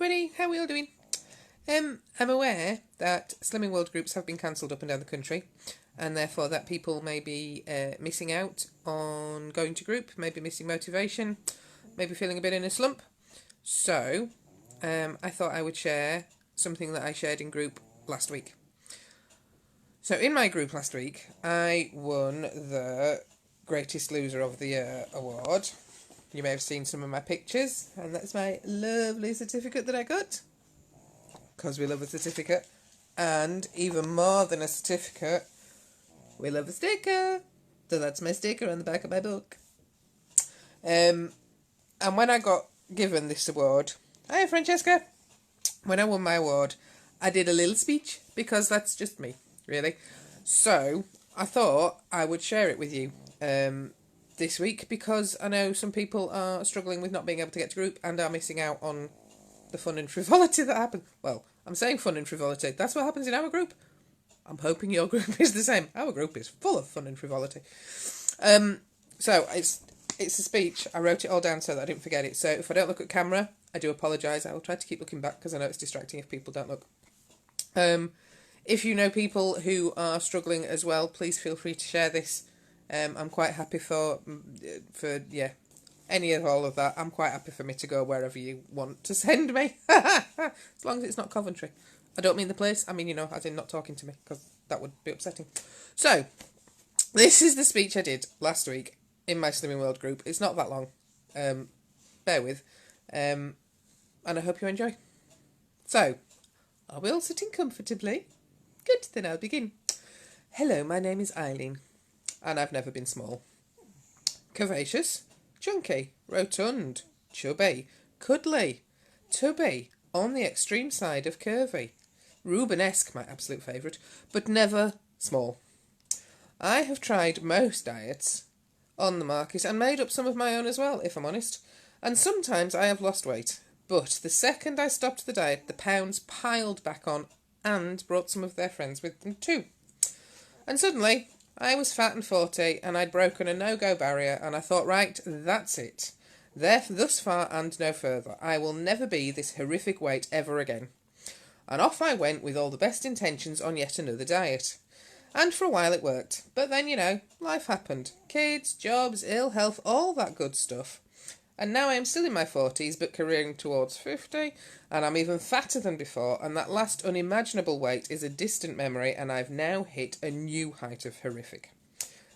everybody, how are we all doing? I'm aware that Slimming World groups have been cancelled up and down the country, and therefore that people may be missing out on going to group, maybe missing motivation, maybe feeling a bit in a slump. So, I thought I would share something that I shared in group last week. So in my group last week, I won the Greatest Loser of the Year award. You may have seen some of my pictures, and that's my lovely certificate that I got. Because we love a certificate. And even more than a certificate, we love a sticker. So that's my sticker on the back of my book. And when I got given this award, hi Francesca, when I won my award, I did a little speech, because that's just me, really. So I thought I would share it with you this week, because I know some people are struggling with not being able to get to group and are missing out on the fun and frivolity that happens. Well, I'm saying fun and frivolity. That's what happens in our group. I'm hoping your group is the same. Our group is full of fun and frivolity. So it's a speech. I wrote it all down so that I didn't forget it. So if I don't look at camera, I do apologise. I will try to keep looking back, because I know it's distracting if people don't look. If you know people who are struggling as well, please feel free to share this. I'm quite happy for any of all of that. I'm quite happy for me to go wherever you want to send me, as long as it's not Coventry. I don't mean the place. I mean, as in not talking to me, because that would be upsetting. So, this is the speech I did last week in my Slimming World group. It's not that long. Bear with. And I hope you enjoy. So, are we all sitting comfortably? Good, then I'll begin. Hello, my name is Eileen, and I've never been small. Curvaceous, chunky, rotund, chubby, cuddly, tubby, on the extreme side of curvy, Rubenesque, my absolute favourite, but never small. I have tried most diets on the market and made up some of my own as well, if I'm honest, and sometimes I have lost weight, but the second I stopped the diet, the pounds piled back on and brought some of their friends with them too. And suddenly, I was fat and 40, and I'd broken a no-go barrier, and I thought, right, that's it. Thus far and no further. I will never be this horrific weight ever again. And off I went with all the best intentions on yet another diet. And for a while it worked. But then, life happened. Kids, jobs, ill health, all that good stuff. And now I am still in my 40s, but careering towards 50, and I'm even fatter than before, and that last unimaginable weight is a distant memory, and I've now hit a new height of horrific.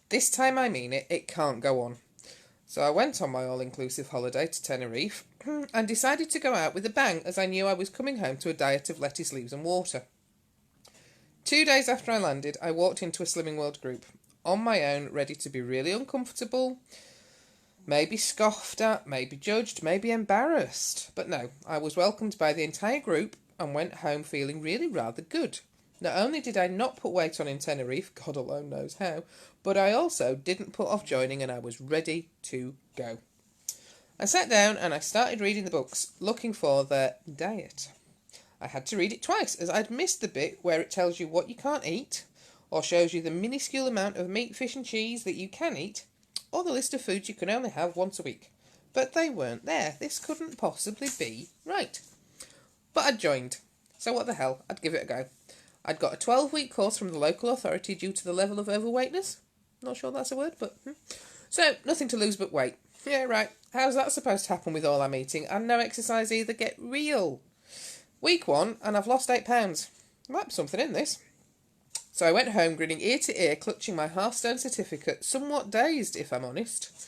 This time I mean it, it can't go on. So I went on my all-inclusive holiday to Tenerife, and decided to go out with a bang, as I knew I was coming home to a diet of lettuce, leaves and water. 2 days after I landed, I walked into a Slimming World group, on my own, ready to be really uncomfortable, maybe scoffed at, maybe judged, maybe embarrassed. But no, I was welcomed by the entire group and went home feeling really rather good. Not only did I not put weight on in Tenerife, God alone knows how, but I also didn't put off joining, and I was ready to go. I sat down and I started reading the books, looking for the diet. I had to read it twice, as I'd missed the bit where it tells you what you can't eat, or shows you the minuscule amount of meat, fish and cheese that you can eat, or the list of foods you can only have once a week. But they weren't there. This couldn't possibly be right. But I'd joined. So what the hell, I'd give it a go. I'd got a 12-week course from the local authority due to the level of overweightness. Not sure that's a word, but... So, nothing to lose but weight. Yeah, right. How's that supposed to happen with all I'm eating? And no exercise either. Get real. Week 1, and I've lost 8 pounds. Might be something in this. So I went home grinning ear to ear, clutching my half-stone certificate, somewhat dazed, if I'm honest.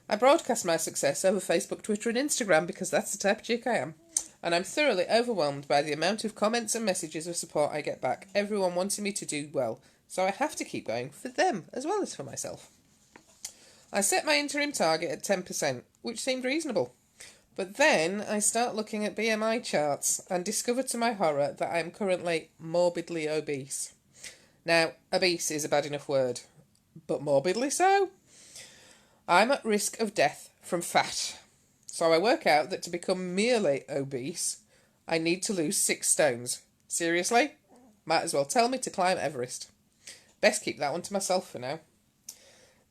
I broadcast my success over Facebook, Twitter and Instagram, because that's the type of chick I am. And I'm thoroughly overwhelmed by the amount of comments and messages of support I get back, everyone wanting me to do well, so I have to keep going for them, as well as for myself. I set my interim target at 10%, which seemed reasonable. But then I start looking at BMI charts, and discover to my horror that I am currently morbidly obese. Now, obese is a bad enough word, but morbidly so? I'm at risk of death from fat. So I work out that to become merely obese, I need to lose 6 stones. Seriously? Might as well tell me to climb Everest. Best keep that one to myself for now.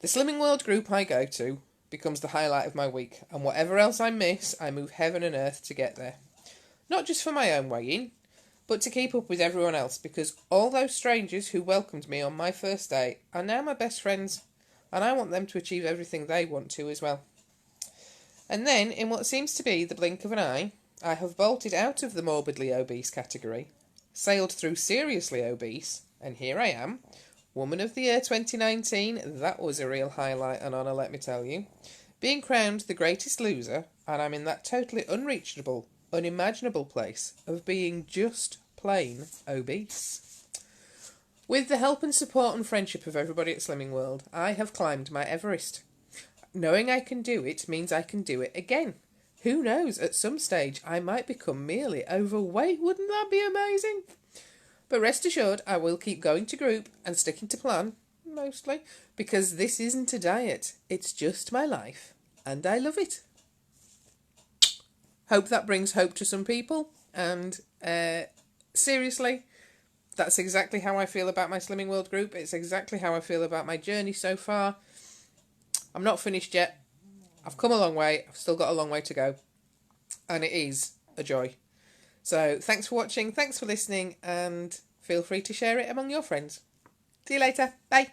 The Slimming World group I go to becomes the highlight of my week, and whatever else I miss, I move heaven and earth to get there. Not just for my own weighing, but to keep up with everyone else, because all those strangers who welcomed me on my first day are now my best friends, and I want them to achieve everything they want to as well. And then, in what seems to be the blink of an eye, I have bolted out of the morbidly obese category, sailed through seriously obese, and here I am, Woman of the Year 2019. That was a real highlight and honour, let me tell you. Being crowned the greatest loser, and I'm in that totally unreachable, unimaginable place of being just plain obese. With the help and support and friendship of everybody at Slimming World, I have climbed my Everest. Knowing I can do it means I can do it again. Who knows, at some stage I might become merely overweight. Wouldn't that be amazing? But rest assured, I will keep going to group and sticking to plan, mostly, because this isn't a diet. It's just my life, and I love it. Hope that brings hope to some people, and seriously, that's exactly how I feel about my Slimming World group. It's exactly how I feel about my journey so far. I'm not finished yet. I've come a long way. I've still got a long way to go. And it is a joy. So thanks for watching. Thanks for listening. And feel free to share it among your friends. See you later. Bye.